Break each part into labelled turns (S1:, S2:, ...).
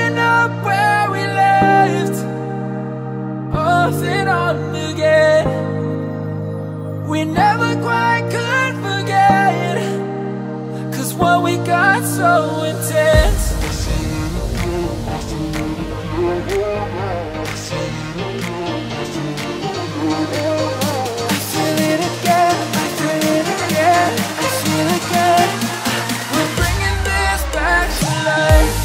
S1: picking up where we left, off and on again. We never quite could forget, 'cause what we got so intense. I feel it again, I feel it again, I feel it again. We're bringing this back to life.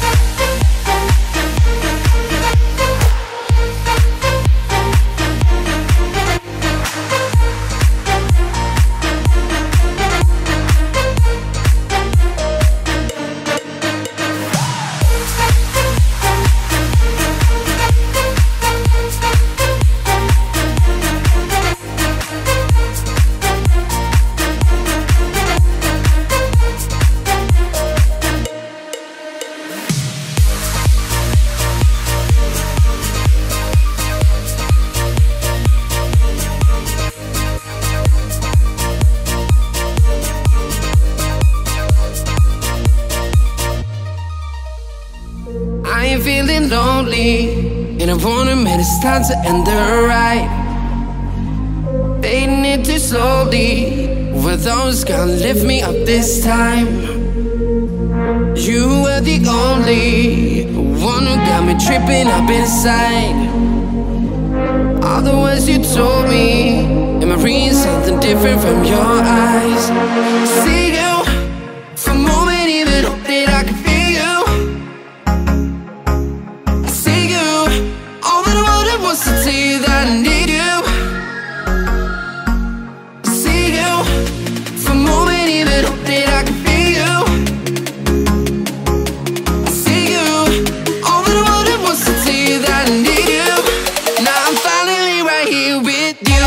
S2: Feeling lonely, and I wanna admit it's time to end the ride. Fading it too slowly, were those gonna lift me up this time? You were the only one who got me tripping up inside. All the words you told me, am I reading something different from your eyes? See you for a moment, even hope that I can feel you. To tell you that I need you. See you for a moment, even hope that I can feel you. See you, all that I wanted was to tell you that I need you. Now I'm finally right here with you.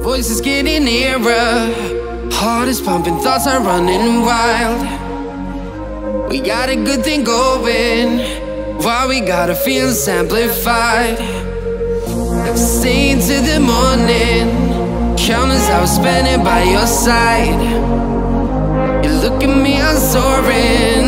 S2: Voice is getting nearer, heart is pumping, thoughts are running wild. We got a good thing going, while we got our feelings amplified. Staying till the morning, countless hours spending by your side. You look at me, I'm soaring,